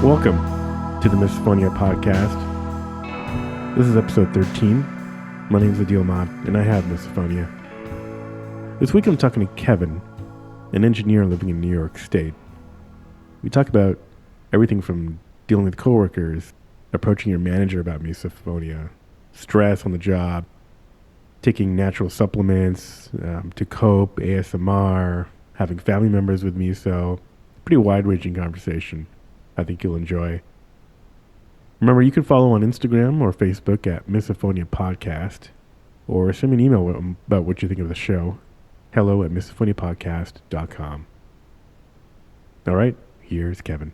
Welcome to the Misophonia podcast. This is episode 13. My name is Adil Ahmad, and I have misophonia. This week I'm talking to Kevin, an engineer living in New York State. We talk about everything from dealing with coworkers, approaching your manager about misophonia, stress on the job, taking natural supplements to cope, ASMR, having family members with miso. Pretty wide-ranging conversation. I think you'll enjoy. Remember, you can follow on Instagram or Facebook at Misophonia Podcast, or send me an email about what you think of the show. hello@misophoniapodcast.com. All right, here's Kevin.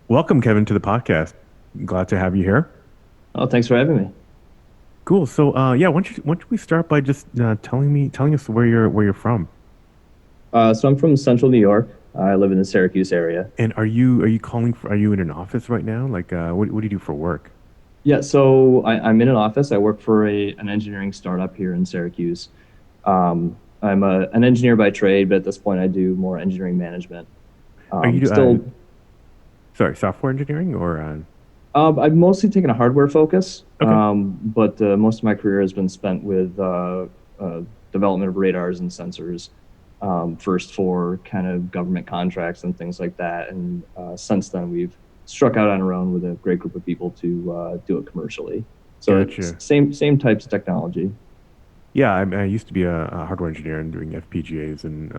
Welcome, Kevin, to the podcast. Glad to have you here. Oh, thanks for having me. Cool. So, why don't we start by just telling us where you're from? So I'm from Central New York. I live in the Syracuse area. And are you in an office right now? Like, what do you do for work? Yeah, so I'm in an office. I work for an engineering startup here in Syracuse. I'm an engineer by trade, but at this point I do more engineering management. Are you software engineering or? I've mostly taken a hardware focus, Okay. but most of my career has been spent with development of radars and sensors. First for kind of government contracts and things like that. And since then, we've struck out on our own with a great group of people to do it commercially. So Gotcha. It's same types of technology. Yeah, I used to be a hardware engineer and doing FPGAs and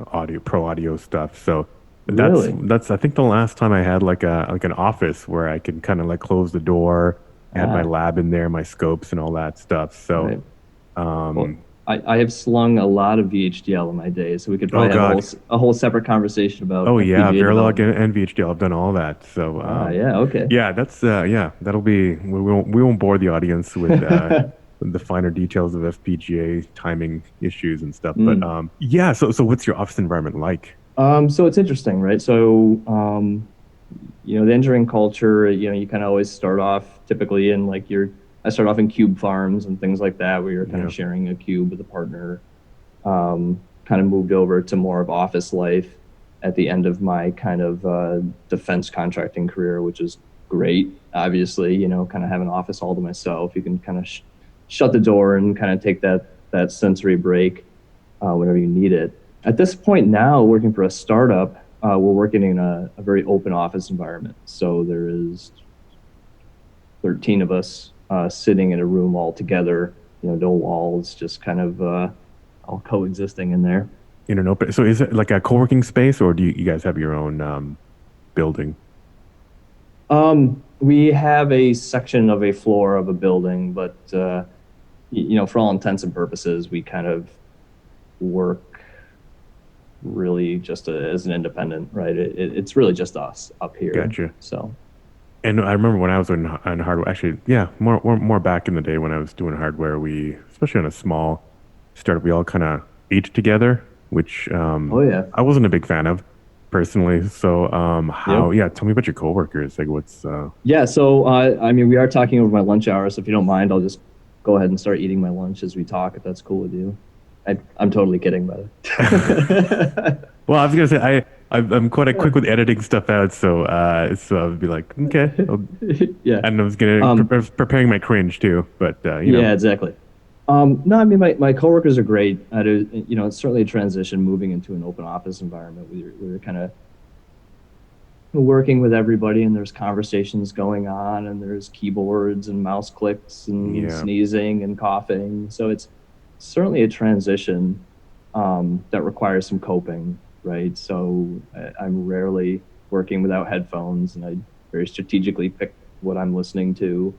pro audio stuff. So Really? that's I think the last time I had like an office where I could kind of like close the door. I had my lab in there, my scopes and all that stuff. So, Right. Well, I have slung a lot of VHDL in my day, so we could probably have a whole separate conversation about. Oh yeah, FPGA Verilog and VHDL. I've done all that. So yeah, okay. yeah, that's that'll be. We won't bore the audience with the finer details of FPGA timing issues and stuff. But yeah, so what's your office environment like? So it's interesting, right? So the engineering culture, you kind of always start off typically in I start off in cube farms and things like that, where you're kind of sharing a cube with a partner. Kind of moved over to more of office life at the end of my kind of defense contracting career, which is great. Obviously, kind of have an office all to myself. You can kind of shut the door and kind of take that sensory break whenever you need it. At this point now, working for a startup, we're working in a very open office environment. So there is 13 of us sitting in a room all together, no walls, just kind of all coexisting in there. In an open, so is it like a co-working space, or do you guys have your own building? We have a section of a floor of a building, but for all intents and purposes, we kind of work really just as an independent, right? It's really just us up here. Gotcha. So. And I remember when I was on hardware, actually, yeah, more back in the day when I was doing hardware, especially on a small startup, we all kind of ate together, which I wasn't a big fan of personally. So tell me about your coworkers. Like what's... Yeah, so we are talking over my lunch hour, so if you don't mind, I'll just go ahead and start eating my lunch as we talk, if that's cool with you. I'm totally kidding, by the way. Well, I was going to say, I'm quite quick with editing stuff out, so I'd be like, okay. Yeah. And I was preparing my cringe too, but Yeah, exactly. No, my coworkers are great. It's certainly a transition moving into an open office environment. We're kind of working with everybody, and there's conversations going on, and there's keyboards and mouse clicks and sneezing and coughing. So it's certainly a transition that requires some coping. Right. So I'm rarely working without headphones, and I very strategically pick what I'm listening to.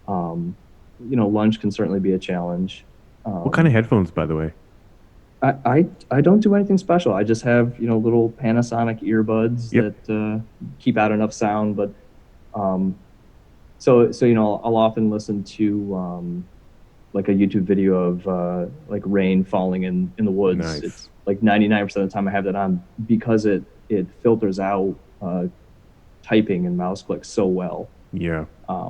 Lunch can certainly be a challenge. What kind of headphones, by the way? I don't do anything special. I just have, little Panasonic earbuds that keep out enough sound. But so I'll often listen to like a YouTube video of like rain falling in the woods. Nice. It's like 99% of the time I have that on because it filters out typing and mouse clicks so well. Yeah.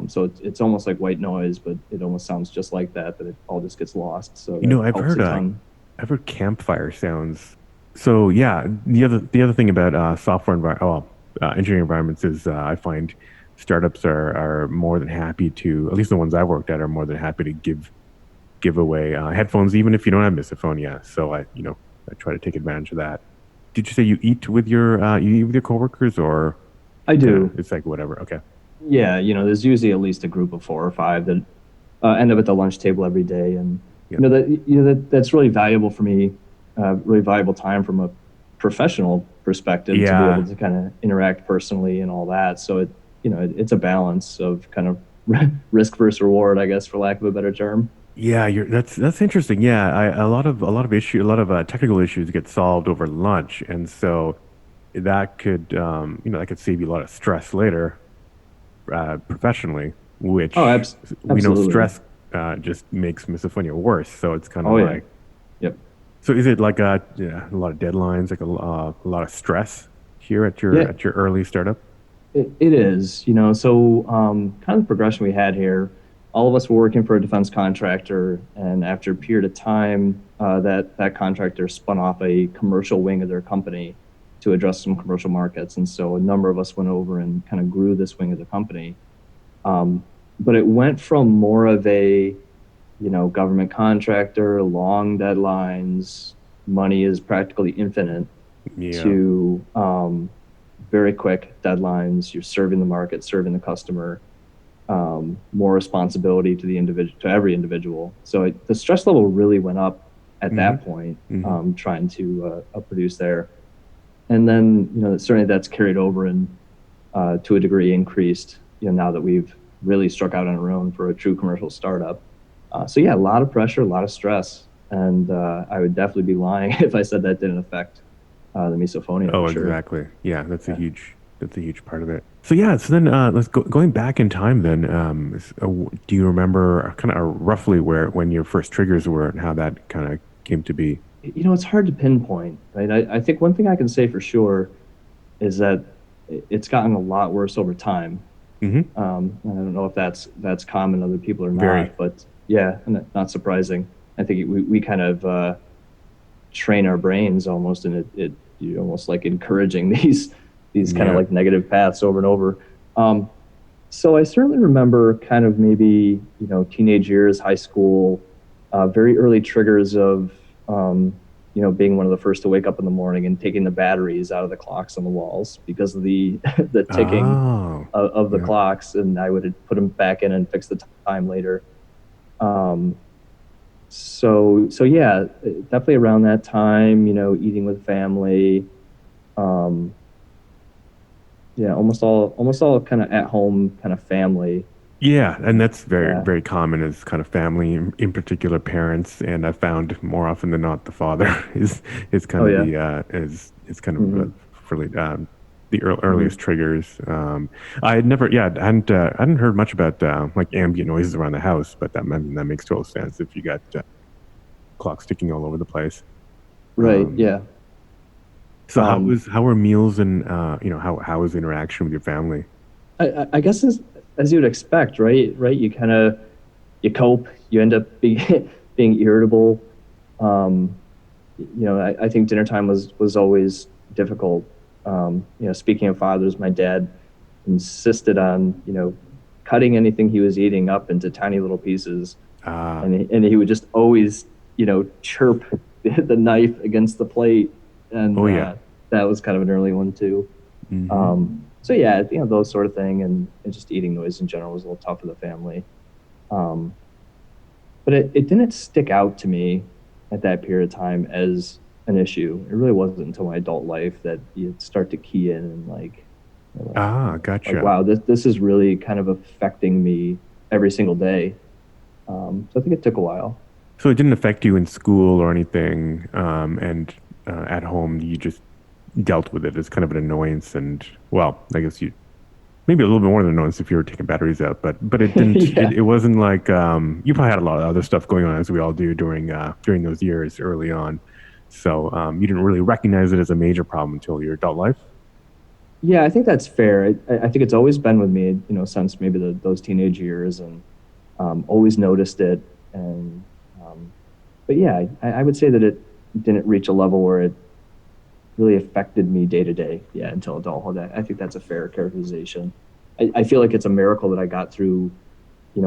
So it's almost like white noise, but it almost sounds just like that it all just gets lost. So I've heard campfire sounds. So yeah, the other thing about software engineering environments is I find startups are more than happy to, at least the ones I've worked at, are more than happy to give away headphones, even if you don't have misophonia. So I try to take advantage of that. Did you say you eat with your coworkers, or I do. it's like whatever? Okay. Yeah, there's usually at least a group of 4 or 5 that end up at the lunch table every day, and Yep. that's really valuable for me, really valuable time from a professional perspective to be Yeah. able to kind of interact personally and all that. So it's a balance of kind of risk versus reward, I guess, for lack of a better term. Yeah, that's interesting. Yeah, a lot of technical issues get solved over lunch, and so that could that could save you a lot of stress later, professionally, Oh, which we know absolutely. stress just makes misophonia worse. So it's kind of Oh yeah. like, Yep. so is it like a lot of deadlines, like a lot of stress here at Yeah, your early startup? it is. So kind of the progression we had here, all of us were working for a defense contractor, and after a period of time, that contractor spun off a commercial wing of their company to address some commercial markets, and so a number of us went over and kind of grew this wing of the company. Um, but it went from more of a, government contractor, long deadlines, money is practically infinite, Yeah, to very quick deadlines. You're serving the market, serving the customer, more responsibility to the individual, to every individual. So the stress level really went up at mm-hmm, that point, mm-hmm. trying to produce there. And then, certainly that's carried over and to a degree increased, now that we've really struck out on our own for a true commercial startup. So yeah, a lot of pressure, a lot of stress. And I would definitely be lying if I said that didn't affect the misophonia Oh, for sure. exactly. Yeah, Yeah. that's a huge part of it. So yeah, so then let's going back in time then. Do you remember kind of roughly where when your first triggers were and how that kind of came to be? It's hard to pinpoint, right? I think one thing I can say for sure is that it's gotten a lot worse over time. Mm-hmm. And I don't know if that's common to other people or Very. not, but yeah, not surprising. I think we kind of train our brains almost, and it you're almost like encouraging these kind of Yeah. like negative paths over and over. Um, so I certainly remember kind of maybe teenage years, high school, very early triggers of being one of the first to wake up in the morning and taking the batteries out of the clocks on the walls because of the the ticking Oh. of the Yeah. clocks, and I would put them back in and fix the time later. Um, so yeah, definitely around that time, eating with family. Um, yeah, almost all kind of at home kind of family. Yeah, and that's very, Yeah. very common as kind of family, in particular parents, and I've found more often than not the father is kind Oh of yeah. the is kind of Hmm. really the earliest Hmm. triggers. I had never, yeah, I hadn't heard much about like ambient noises around the house, but I mean, that makes total sense if you got clocks ticking all over the place. Right. Um, Yeah. so Um, how were meals and how was the interaction with your family? I guess as you would expect, right? Right. You kind of you cope. You end up being being irritable. Um, I think dinner time was always difficult. Speaking of fathers, my dad insisted on cutting anything he was eating up into tiny little pieces, Uh, and he would just always chirp the knife against the plate, and oh yeah. that was kind of an early one too. Hmm. So yeah, those sort of thing, and just eating noise in general was a little tough for the family. Um, but it didn't stick out to me at that period of time as an issue. It really wasn't until my adult life that you start to key in and Ah, like gotcha. wow, this is really kind of affecting me every single day. So I think it took a while. So it didn't affect you in school or anything, and at home you just dealt with it as kind of an annoyance, and well, I guess you maybe a little bit more than an annoyance if you were taking batteries out, but it didn't. Yeah. It wasn't like you probably had a lot of other stuff going on as we all do during those years early on. So you didn't really recognize it as a major problem until your adult life. Yeah, I think that's fair. I think it's always been with me, since maybe those teenage years, and always noticed it. And but yeah, I would say that it didn't reach a level where it really affected me day to day. Yeah, until adulthood. I think that's a fair characterization. I feel like it's a miracle that I got through,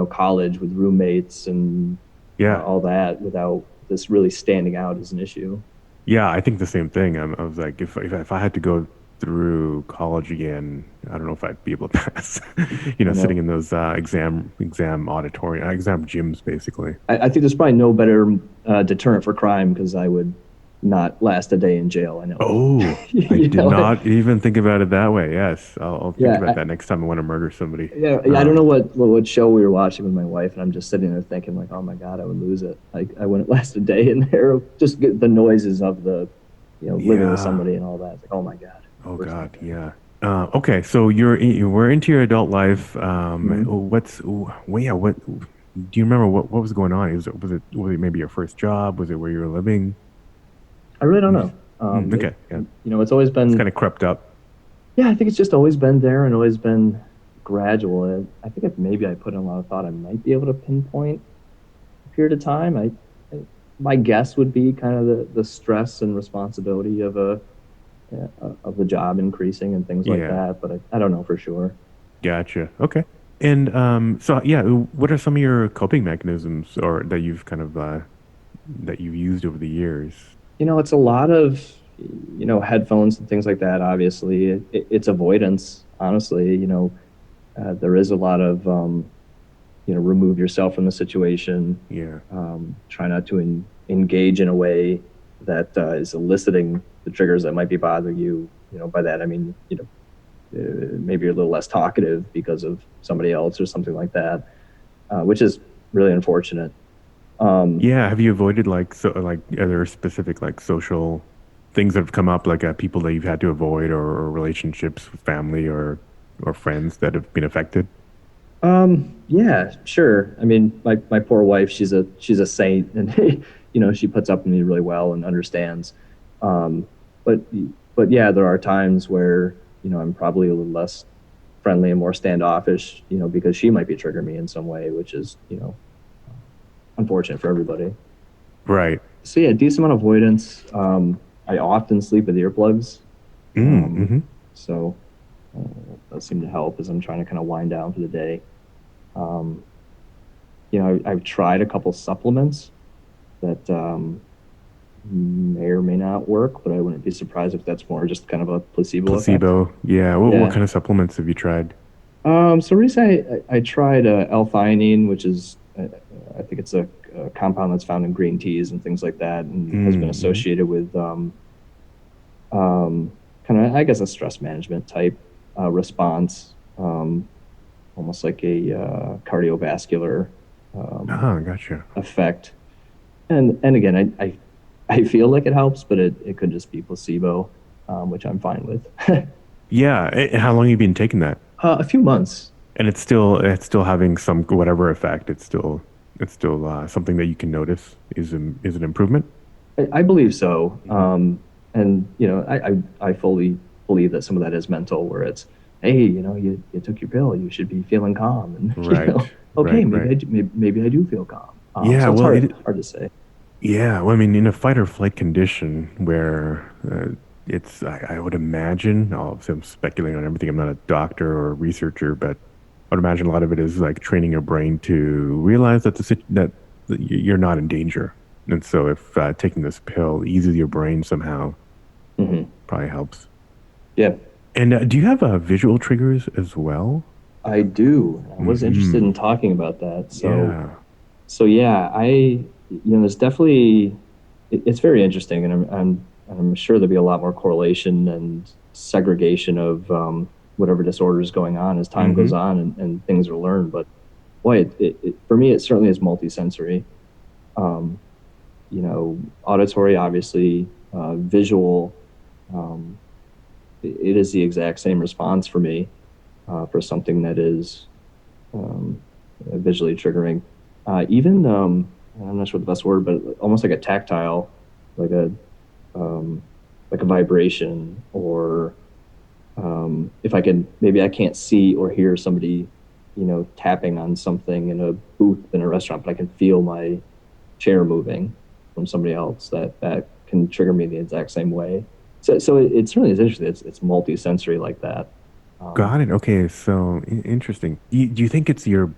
college with roommates and Yeah. all that without this really standing out as an issue. Yeah, I think the same thing. I was like, if I had to go through college again, I don't know if I'd be able to pass. I Sitting know. in those exam auditorium, exam gyms, basically. I think there's probably no better deterrent for crime because I would not last a day in jail. I know. Oh, I you did know, not even think about it that way. Yes, I'll think about yeah, that next time I want to murder somebody. yeah. I don't know what show we were watching with my wife, and I'm just sitting there thinking like, oh my god, I would lose it. Like I wouldn't last a day in there. Just get the noises of the, living with Yeah. somebody and all that. It's like, oh my god, Oh worst God. nightmare. Yeah. Okay. So you were into your adult life. Mhm. Well, yeah. What do you remember? What was going on? Was it maybe your first job? Was it where you were living? I really don't Mm, know. It, okay. Yeah. it's always It's kind been, of crept up. yeah, I think it's just always been there and always been gradual. I think if maybe I put in a lot of thought, I might be able to pinpoint a period of time. My guess would be kind of the stress and responsibility of the job increasing and things like Yeah. that, but I don't know for sure. Gotcha. Okay. And so yeah, what are some of your coping mechanisms or that you've kind of that you've used over the years? It's a lot of, headphones and things like that. Obviously, it's avoidance. Honestly, there is a lot of, remove yourself from the situation. Yeah. Try not to engage in a way that is eliciting the triggers that might be bothering you. By that I mean, maybe you're a little less talkative because of somebody else or something like that, which is really unfortunate. Um, Yeah. Have you avoided like are there specific like social things that have come up like people that you've had to avoid or relationships with family or friends that have been affected? yeah, sure. I mean, my poor wife, she's a saint, and she puts up with me really well and understands. Um, but but yeah, there are times where I'm probably a little less friendly and more standoffish, because she might be triggering me in some way, which is unfortunate for everybody. Right. So yeah, decent amount of avoidance. I often sleep with earplugs, um, Mm-hmm. so that does seem to help as I'm trying to kind of wind down for the day. Um, I've tried a couple supplements that may or may not work, but I wouldn't be surprised if that's more just kind of a placebo effect. Placebo. Yeah. What Yeah. kind of supplements have you tried? So recently I tried L-theanine, which is I think it's a compound that's found in green teas and things like that, and has been Mm-hmm. associated with kind of, I guess, a stress management type response, almost like a cardiovascular um, Oh, gotcha. effect. And again, I feel like it helps, but it could just be placebo, which I'm fine with. Yeah. How long have you been taking that? A few months. And it's still having some whatever effect. It's still something that you can notice is an improvement. I believe so. Hmm. And I fully believe that some of that is mental, where it's, hey, you took your pill, you should be feeling calm, and Right, okay, right, right. maybe I do feel calm. Yeah, So it's well, hard to say. yeah. Well, I mean, in a fight or flight condition where I would imagine, I'm speculating on everything. I'm not a doctor or a researcher, but I would imagine a lot of it is like training your brain to realize that you're not in danger. And so if taking this pill eases your brain somehow, Hmm. probably helps. Yeah, And do you have visual triggers as well? I do. I was interested Hmm. in talking about that. Yeah. So yeah, there's definitely, it's very interesting, and I'm sure there'll be a lot more correlation and segregation of whatever disorder is going on as time goes Hmm. on and things are learned. But boy, for me, it certainly is multisensory. Um, Auditory, obviously, visual. Um, it is the exact same response for me for something that is um, visually triggering. Even I'm not sure the best word, but almost like a tactile, like a um, like a vibration, or if I can, maybe I can't see or hear somebody, tapping on something in a booth in a restaurant, but I can feel my chair moving from somebody else. That can trigger me the exact same way. So it certainly is interesting. It's multi-sensory like that. Got it. Okay, so interesting. Do you think it's your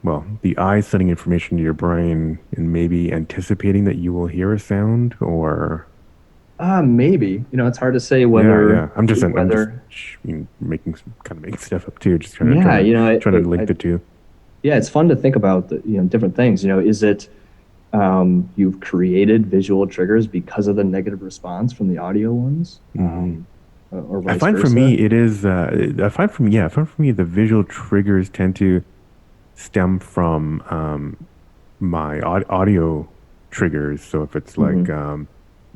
well, the eyes sending information to your brain and maybe anticipating that you will hear a sound, or Maybe, it's hard to say yeah, whether yeah. I'm just whether kind of making stuff up too, just trying to yeah, trying to link the two. yeah, it's fun to think about different things. Is it you've created visual triggers because of the negative response from the audio ones, Hmm. or I vice find for me versa? it is. I find for me the visual triggers tend to stem from my audio triggers. So if it's like Hmm.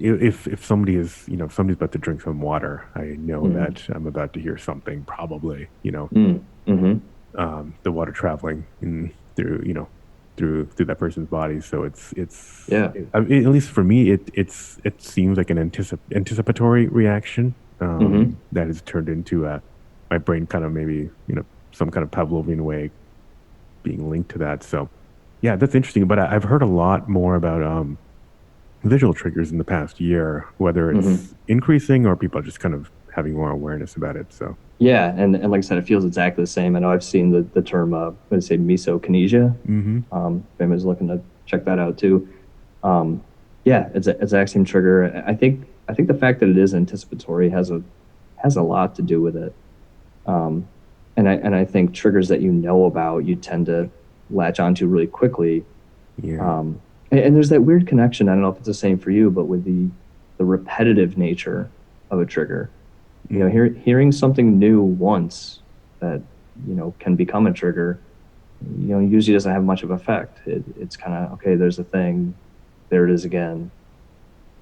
if somebody is if somebody's about to drink some water, I know Hmm. that I'm about to hear something probably Hmm. the water traveling in through through that person's body. So Yeah. at least for me it seems like an anticipatory reaction Hmm. that is turned into my brain kind of maybe some kind of Pavlovian way being linked to that. So yeah, that's interesting. But I've heard a lot more about visual triggers in the past year, whether Hmm. it's increasing or people are just kind of having more awareness about it. So Yeah, and like I said, it feels exactly the same. I know I've seen the term, let's say, misokinesia. hmm If anybody's looking to check that out too. Um, yeah, it's a exact same trigger. I think the fact that it is anticipatory has a lot to do with it. Um, and I think triggers that about, you tend to latch onto really quickly. yeah. And there's that weird connection. I don't know if it's the same for you, but with the repetitive nature of a trigger. Mm. Hearing something new once that can become a trigger, usually doesn't have much of effect. It's kind of, okay, there's a thing, there it is again,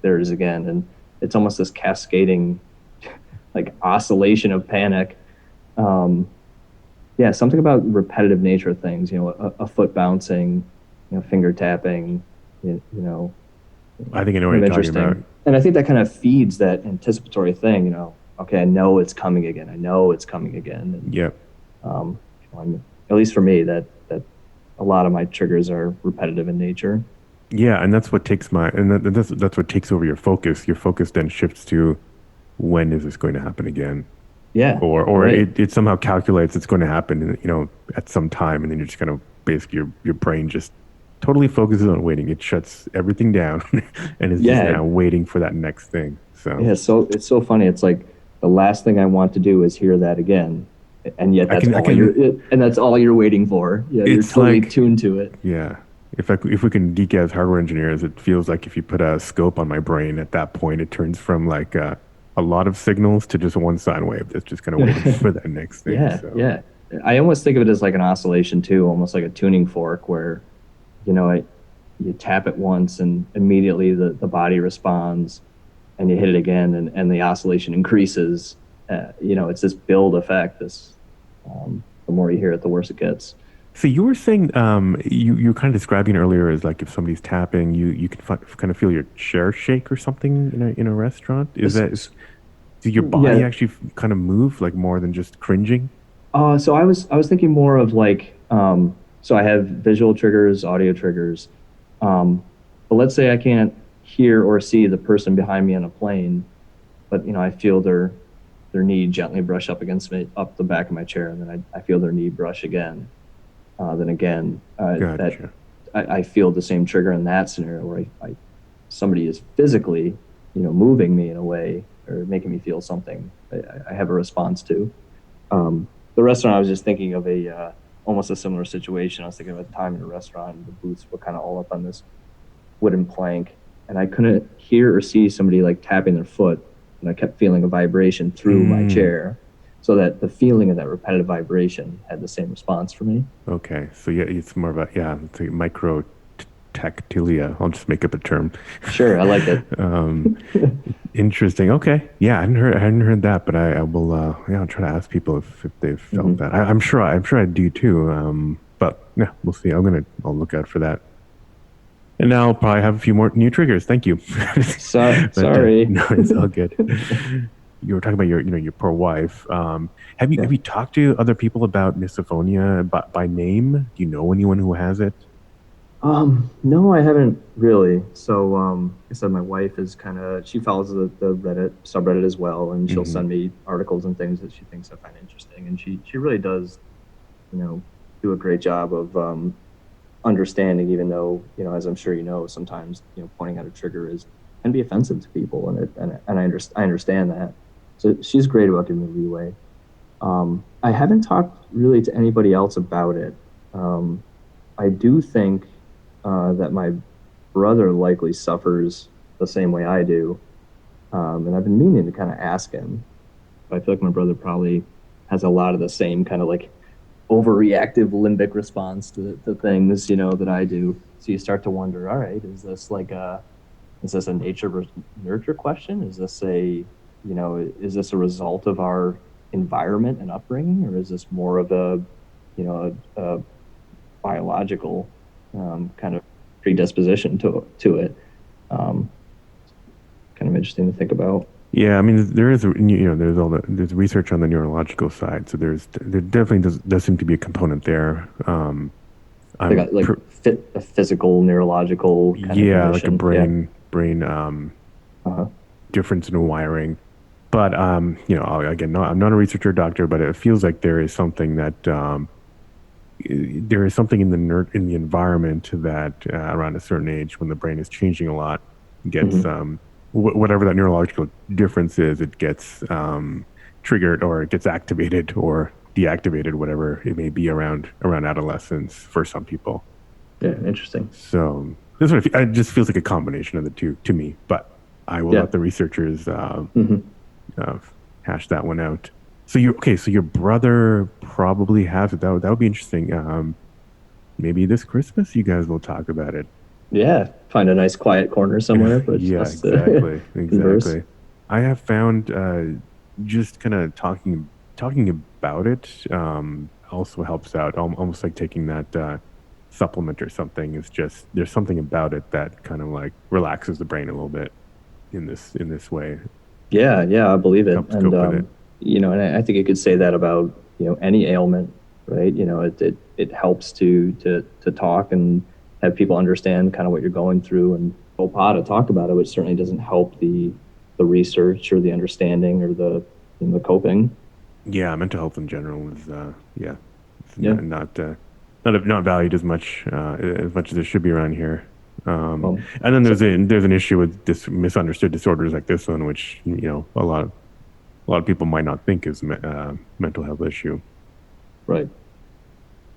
there it is again, and it's almost this cascading like oscillation of panic. Um, yeah, something about repetitive nature of things. A foot bouncing, finger tapping, you know, I think I know what kind you're of talking about. interesting. And I think that kind of feeds that anticipatory thing. Okay, I know it's coming again. I know it's coming again. And Yep. at least for me, that a lot of my triggers are repetitive in nature. Yeah, and that's what takes that's what takes over your focus. Your focus then shifts to when is this going to happen again? Yeah, Or right. it somehow calculates it's going to happen, at some time, and then you're just kind of basically your brain just totally focuses on waiting. It shuts everything down and is just Yeah, now waiting for that next thing. So yeah. So it's so funny. It's like the last thing I want to do is hear that again, and yet I can, that's all you're waiting for. Yeah, you're it's totally like, tuned to it. yeah. If we can geek as hardware engineers, it feels like if you put a scope on my brain at that point, it turns from like a lot of signals to just one sine wave that's just kind of waiting for that next thing. Yeah, So yeah. I almost think of it as like an oscillation too, almost like a tuning fork where, you know, it, you tap it once and immediately the body responds, and you hit it again, and the oscillation increases. It's this build effect. The more you hear it, the worse it gets. So you were saying you were kind of describing earlier as like if somebody's tapping, you can kind of feel your chair shake or something in a restaurant. Did your body Yeah. actually kind of move like more than just cringing? So I was thinking more of like, so I have visual triggers, audio triggers. But let's say I can't hear or see the person behind me on a plane, but I feel their knee gently brush up against me, up the back of my chair, and then I feel their knee brush again. Then again, that Gotcha. I feel the same trigger in that scenario where somebody is physically, moving me in a way or making me feel something. I have a response to. The restaurant, I was just thinking of almost a similar situation. I was thinking of a time in a restaurant, and the booths were kind of all up on this wooden plank, and I couldn't hear or see somebody like tapping their foot, and I kept feeling a vibration through my Mm, chair, so that the feeling of that repetitive vibration had the same response for me. okay. So yeah, it's more of a it's like micro tactilia. I'll just make up a term. Sure, I like it. um, Interesting. Okay. Yeah, I hadn't heard that, but I will. Yeah, I'll try to ask people if they've felt Hmm. that. I'm sure I do too. But yeah, we'll see. I'll look out for that. And now I'll probably have a few more new triggers. Thank you. But Sorry. no, it's all good. You were talking about your poor wife. Yeah. Have you talked to other people about misophonia by name? Do you know anyone who has it? No, I haven't really. So, like I said, my wife is she follows the Reddit subreddit as well, and she'll Hmm. send me articles and things that she thinks I find interesting. And she really does, you know, do a great job of understanding, even though, as I'm sure you know, sometimes, pointing out a trigger can be offensive to people, and I understand that. So she's great about giving me leeway. I haven't talked really to anybody else about it. Um, I do think that my brother likely suffers the same way I do, and I've been meaning to kind of ask him. But I feel like my brother probably has a lot of the same kind of like overreactive limbic response to things, that I do. So you start to wonder, all right, is this a nature versus nurture question? Is this a result of our environment and upbringing, or is this more of a biological kind of predisposition to it? Um, Kind of interesting to think about. Yeah, I mean, there is, there's research on the neurological side, so there definitely does seem to be a component there. They I'm got like pr a physical neurological kind of Yeah, like a condition. Yeah. brain Uh-huh. difference in wiring. But again, no, I'm not a researcher or doctor, but it feels like there is something that there is something in the environment that around a certain age, when the brain is changing a lot, gets Hmm. whatever that neurological difference is, it gets triggered, or it gets activated or deactivated, whatever it may be around adolescence for some people. Yeah. Interesting. So this one, it just feels like a combination of the two to me. But I will Yeah. let the researchers Hmm. uh, hash that one out. So you okay? So your brother probably has it. That would be interesting. Maybe this Christmas you guys will talk about it. Yeah. Find a nice quiet corner somewhere for Yeah, us to exactly, converse. exactly. I have found just kind of talking about it also helps out. Almost like taking that supplement or something. It's just there's something about it that kind of like relaxes the brain a little bit in this way. Yeah. Yeah. I believe it. Helps And, cope with it. and I think you could say that about, any ailment, right? It helps to talk and have people understand kind of what you're going through and OPA to talk about it, which certainly doesn't help the research or the understanding or the coping. Yeah, mental health in general is yeah, it's Yeah. not valued as much as it should be around here. Well, And then so, there's an issue with this misunderstood disorders like this one, which a lot of people might not think is mental health issue. right.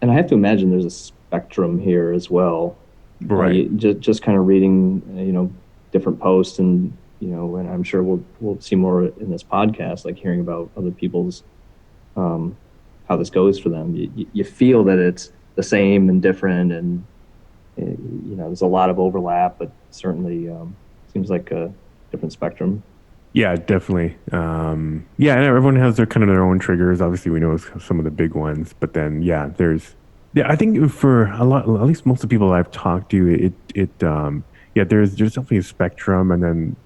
And I have to imagine there's a spectrum here as well. Right. Just kind of reading, different posts, and I'm sure we'll see more in this podcast, like hearing about other people's um, how this goes for them. You feel that it's the same and different, and there's a lot of overlap, but certainly seems like a different spectrum. Yeah, definitely. Yeah, and everyone has their kind of their own triggers. Obviously, we know some of the big ones, but then yeah, I think for a lot, at least most of the people I've talked to, yeah, there's definitely a spectrum,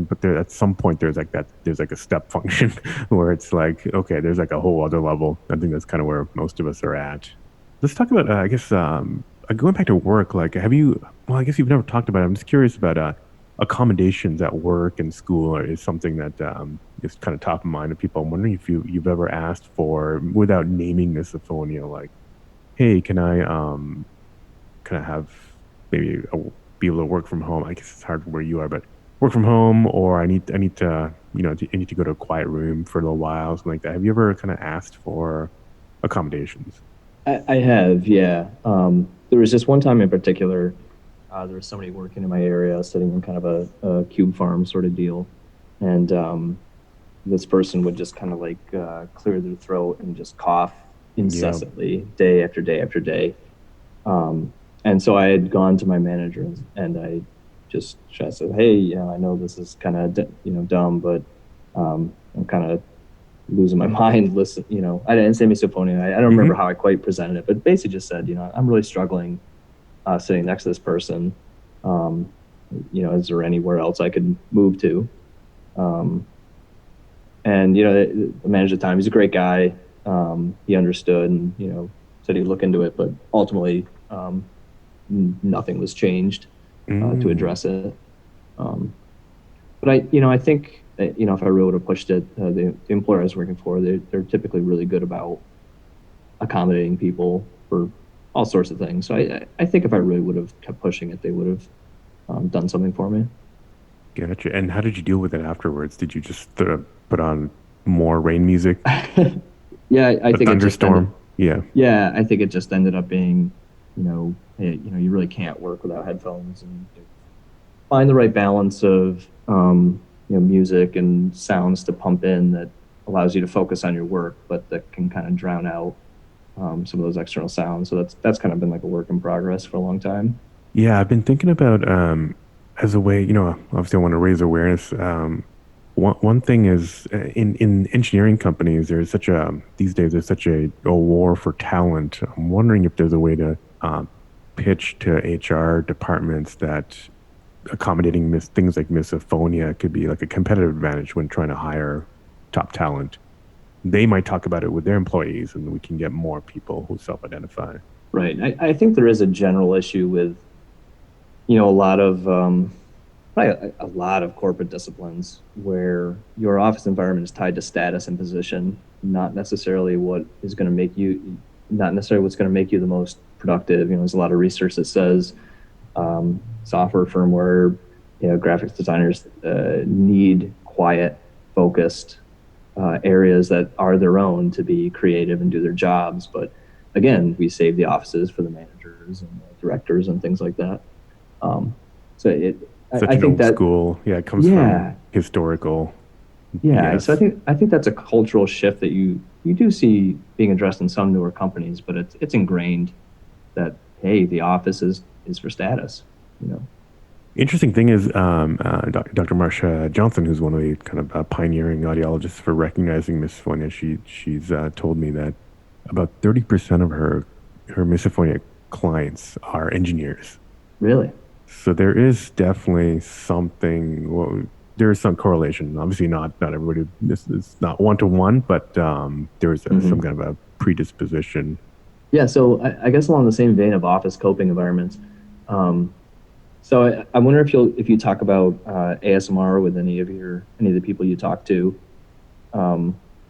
but there at some point there's like a step function where it's like, okay, there's like a whole other level. I think that's kind of where most of us are at. Let's talk about, I guess, going back to work. Like, well, I guess you've never talked about it. I'm just curious about accommodations at work and school is something that is kind of top of mind of people. I'm wondering if you've ever asked for, without naming misophonia, like, hey, can I have maybe be able to work from home? I guess it's hard where you are, but work from home, or I need to, I need to go to a quiet room for a little while, something like that. Have you ever kind of asked for accommodations? I have, yeah. There was just one time in particular. There was somebody working in my area, sitting in kind of a cube farm sort of deal, and this person would just kind of like clear their throat and just cough Yeah. incessantly, day after day after day. Um, and so I had gone to my manager and I just said, "Hey, I know this is kind of dumb, but I'm kind of losing my mind. Listen, I didn't say misophonia. I don't remember Hmm. how I quite presented it, but basically just said, I'm really struggling sitting next to this person. Um, is there anywhere else I could move to?" Um, and the manager at the time, he's a great guy. He understood and said he'd look into it, but ultimately, nothing was changed to address it. But I think that, if I really would have pushed it, the employer I was working for, they're typically really good about accommodating people for all sorts of things. So I think if I really would have kept pushing it, they would have done something for me. Gotcha. And how did you deal with it afterwards? Did you just put on more rain music? Yeah, I A think thunderstorm? Yeah. yeah, I think it just ended up being, you really can't work without headphones, and find the right balance of music and sounds to pump in that allows you to focus on your work, but that can kind of drown out some of those external sounds. So that's kind of been like a work in progress for a long time. Yeah, I've been thinking about as a way, obviously I want to raise awareness. One thing is in engineering companies, these days there's such a war for talent. I'm wondering if there's a way to pitch to HR departments that accommodating things like misophonia could be like a competitive advantage when trying to hire top talent. They might talk about it with their employees, and we can get more people who self-identify. Right. I think there is a general issue with, a lot of probably a lot of corporate disciplines where your office environment is tied to status and position, not necessarily what's going to make you the most productive. There's a lot of research that says software, firmware, graphics designers need quiet, focused areas that are their own to be creative and do their jobs. But again, we save the offices for the managers and the directors and things like that. So I An think old that school, yeah, it comes from historical. yeah. Yes. So I think that's a cultural shift that you do see being addressed in some newer companies, but it's ingrained that, hey, the office is for status. Interesting thing is, Dr. Marsha Johnson, who's one of the kind of pioneering audiologists for recognizing misophonia, she's told me that about 30% of her misophonia clients are engineers. Really? So there is definitely something. Well, there is some correlation. Obviously, not everybody. This is not 1-to-1, but there is some kind of a predisposition. Yeah. So I guess along the same vein of office coping environments. So I wonder if you talk about ASMR with any of the people you talk to,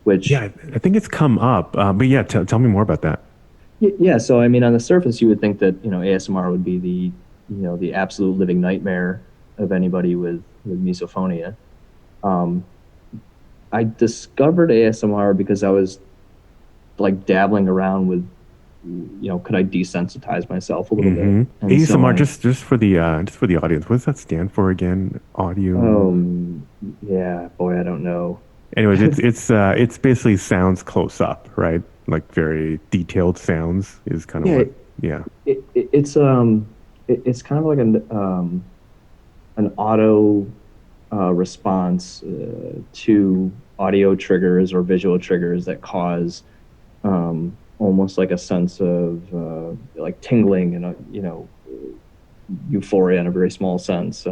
which Yeah, I think it's come up. But yeah, tell me more about that. yeah. So I mean, on the surface, you would think that ASMR would be the absolute living nightmare of anybody with misophonia. I discovered ASMR because I was like dabbling around with, could I desensitize myself a little bit? And ASMR, just for the audience, what does that stand for again? Audio. Yeah, boy, I don't know. Anyways, it's basically sounds close up, right? Like very detailed sounds is kind of it's kind of like an auto response to audio triggers or visual triggers that cause almost like a sense of like tingling and euphoria in a very small sense.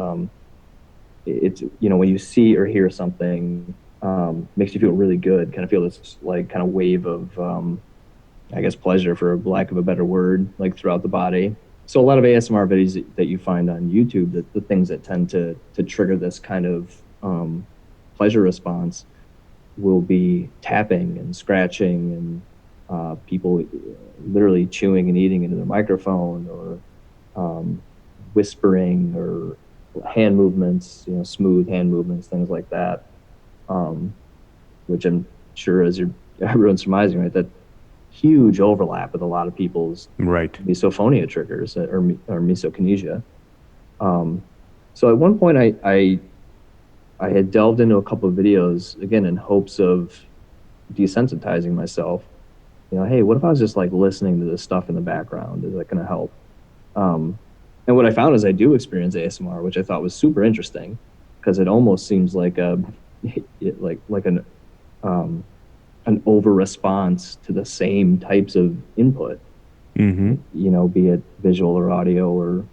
It's when you see or hear something, makes you feel really good. Kind of feel this like kind of wave of I guess pleasure, for lack of a better word, like throughout the body. So a lot of ASMR videos that you find on YouTube, the things that tend to trigger this kind of pleasure response will be tapping and scratching and people literally chewing and eating into their microphone, or whispering, or hand movements, smooth hand movements, things like that, which I'm sure, as everyone's surmising, right, that huge overlap with a lot of people's misophonia triggers or misokinesia. So at one point I had delved into a couple of videos, again, in hopes of desensitizing myself. Hey, what if I was just like listening to this stuff in the background? Is that going to help? And what I found is I do experience ASMR, which I thought was super interesting, because it almost seems like an over response to the same types of input, be it visual or audio, or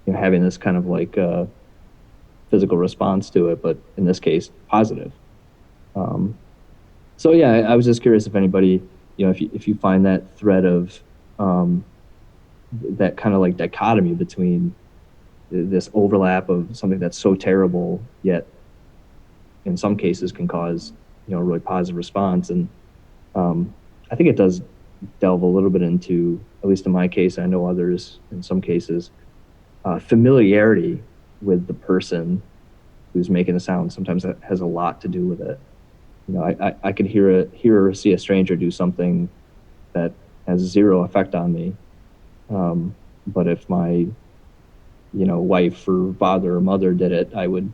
having this kind of like physical response to it, but in this case, positive. So yeah, I was just curious if anybody, if you find that thread of that kind of like dichotomy between this overlap of something that's so terrible, yet in some cases can cause, a really positive response. And I think it does delve a little bit into, at least in my case, I know others in some cases, familiarity with the person who's making the sound. Sometimes that has a lot to do with it. I could hear or see a stranger do something that has zero effect on me. But if my, wife or father or mother did it, I would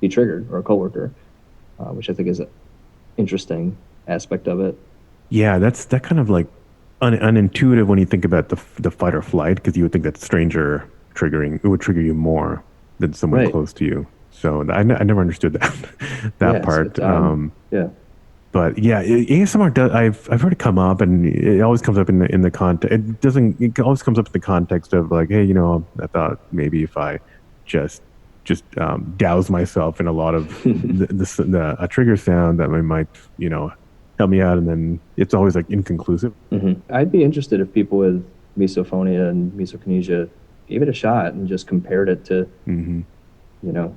be triggered, or a coworker, which I think is an interesting aspect of it. Yeah, that kind of like unintuitive when you think about the fight or flight, because you would think that stranger triggering it would trigger you more than someone Right. close to you. So I never understood that Yeah, part. yeah. But yeah, ASMR does. I've heard it come up, and it always comes up in the context. It doesn't. It always comes up in the context of like, hey, I thought maybe if I just douse myself in a lot of a trigger sound that might help me out, and then it's always like inconclusive. I'd be interested if people with misophonia and misokinesia gave it a shot and just compared it to, you know,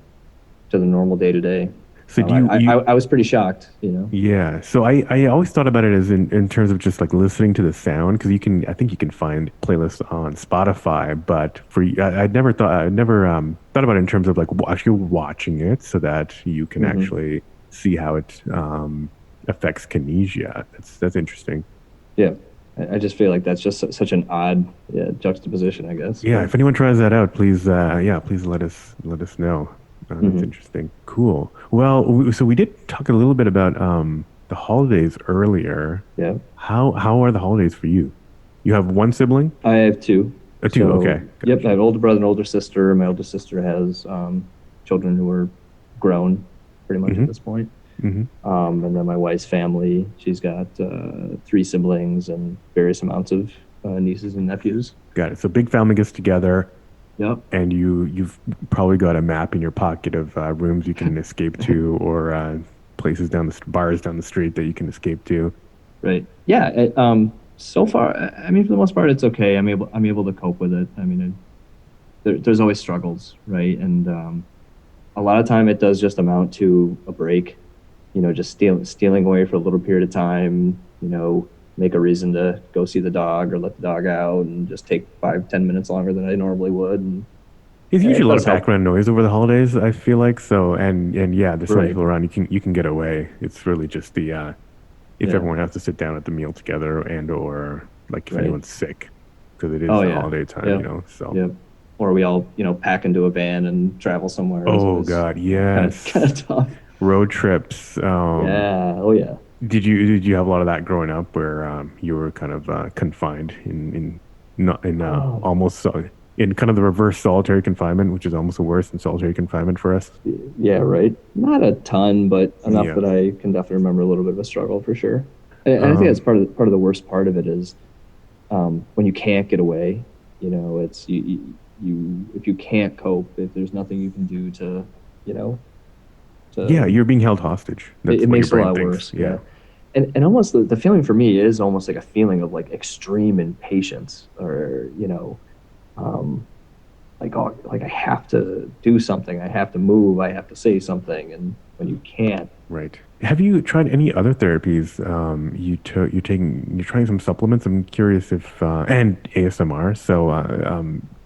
to the normal day to day. So do I was pretty shocked. Yeah. So I always thought about it as in terms of just like listening to the sound, because I think you can find playlists on Spotify, but I'd never thought about it in terms of like actually watching it so that you can actually see how it affects kinesia. That's interesting. Yeah. I just feel like that's just such an odd juxtaposition, I guess. Yeah. If anyone tries that out, please let us know. That's interesting. Cool. Well, so we did talk a little bit about the holidays earlier. Yeah. How are the holidays for you? You have one sibling? I have two. Two. So, Okay. Gotcha. Yep. I have an older brother and older sister. My oldest sister has children who are grown pretty much at this point. And then my wife's family, she's got three siblings and various amounts of nieces and nephews. Got it. So big family gets together. Yep. And you've probably got a map in your pocket of rooms you can escape to, or places bars down the street that you can escape to. Right. Yeah. So far, I mean, for the most part, it's okay. I'm able to cope with it. I mean, there's always struggles, right? And a lot of time it does just amount to a break. Just stealing away for a little period of time. Make a reason to go see the dog or let the dog out, and just take 5-10 minutes longer than I normally would. And it's usually a lot of background noise over the holidays, I feel like. So and yeah, there's some Right. people around. You can get away. It's really just the if everyone has to sit down at the meal together, and or like if anyone's sick, because it is the holiday time. So yeah. Or we all pack into a van and travel somewhere. Oh God, yes. Kind of tough. Road trips. Yeah. Oh yeah. Did you have a lot of that growing up, where you were kind of confined almost in kind of the reverse solitary confinement, which is almost worse than solitary confinement for us? Yeah, right. Not a ton, but enough that I can definitely remember a little bit of a struggle for sure. And I think that's part of the worst part of it is when you can't get away. It's you if you can't cope, if there's nothing you can do to you're being held hostage. It makes it a lot worse. Yeah. And almost the feeling for me is almost like a feeling of like extreme impatience, or like I have to do something, I have to move, I have to say something, and when you can't. Right. Have you tried any other therapies? You're trying some supplements. I'm curious if and ASMR. So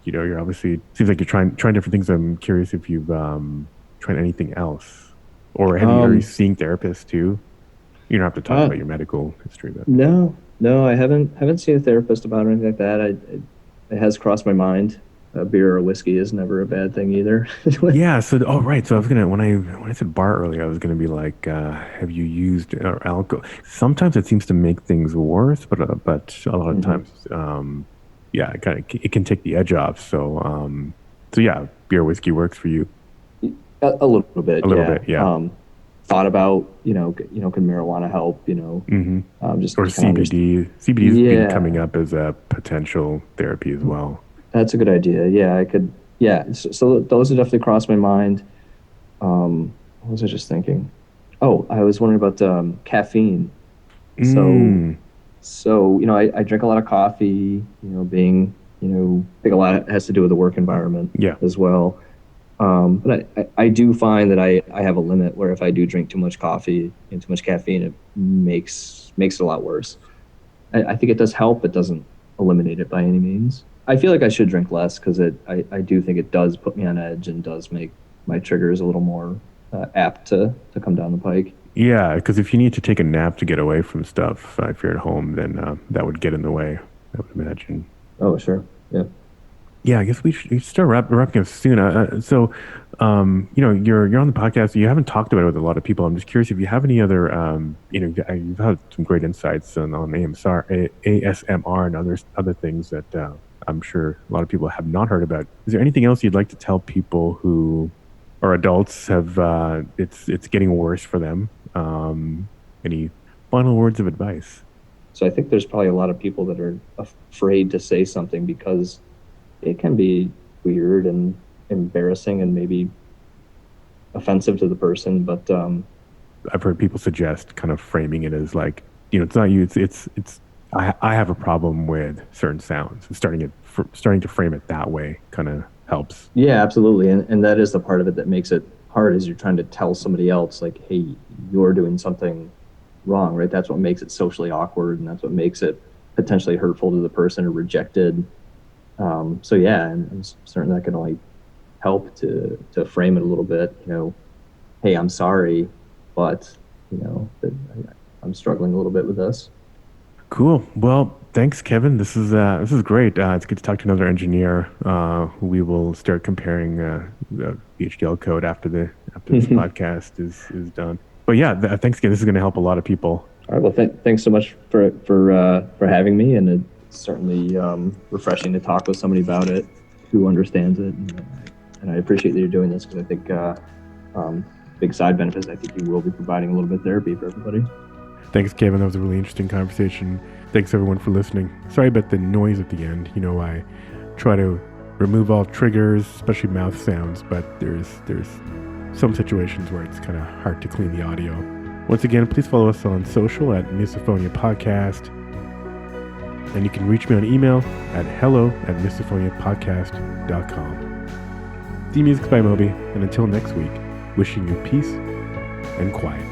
you're obviously, seems like you're trying different things. I'm curious if you've tried anything else, or are you seeing therapists too? You don't have to talk about your medical history, but no, I haven't seen a therapist about it or anything like that. It has crossed my mind. Beer or whiskey is never a bad thing either. Yeah. So, right. So I was when I said bar earlier, I was gonna be like, have you used alcohol? Sometimes it seems to make things worse, but a lot of times, it can take the edge off. So, yeah, beer, whiskey works for you. A little bit. A little bit. Yeah. Thought about, can marijuana help, just or CBD. CBD has been coming up as a potential therapy as well. That's a good idea. Yeah, I could. Yeah. So those have definitely crossed my mind. What was I just thinking? Oh, I was wondering about caffeine. So I drink a lot of coffee, being I think a lot has to do with the work environment as well. But I do find that I have a limit where if I do drink too much coffee and too much caffeine, it makes it a lot worse. I think it does help. It doesn't eliminate it by any means. I feel like I should drink less because I do think it does put me on edge and does make my triggers a little more apt to come down the pike. Yeah, because if you need to take a nap to get away from stuff, if you're at home, then that would get in the way, I would imagine. Oh, sure. Yeah. Yeah, I guess we should start wrapping up soon. So, you're on the podcast. You haven't talked about it with a lot of people. I'm just curious if you have any other, you've had some great insights on ASMR and other things that I'm sure a lot of people have not heard about. Is there anything else you'd like to tell people who are adults it's getting worse for them? Any final words of advice? So I think there's probably a lot of people that are afraid to say something because it can be weird and embarrassing and maybe offensive to the person. But I've heard people suggest kind of framing it as like, it's not you. It's I have a problem with certain sounds. Starting to frame it that way kind of helps. Yeah, absolutely. And that is the part of it that makes it hard, is you're trying to tell somebody else like, hey, you're doing something wrong, right? That's what makes it socially awkward, and that's what makes it potentially hurtful to the person or rejected. So yeah, I'm certain that can only help to frame it a little bit. Hey, I'm sorry, but I'm struggling a little bit with this. Cool. Well, thanks, Kevin. This is great. It's good to talk to another engineer. We will start comparing the HDL code after this podcast is done. But yeah, thanks again. This is going to help a lot of people. All right. Well, thanks so much for having me, and it's certainly refreshing to talk with somebody about it who understands it. And I appreciate that you're doing this, because I think big side benefits. I think you will be providing a little bit of therapy for everybody. Thanks, Kevin. That was a really interesting conversation. Thanks, everyone, for listening. Sorry about the noise at the end. I try to remove all triggers, especially mouth sounds, but there's some situations where it's kind of hard to clean the audio. Once again, please follow us on social at Misophone Podcast. And you can reach me on email at hello@misophoniapodcast.com. Theme music's by Moby. And until next week, wishing you peace and quiet.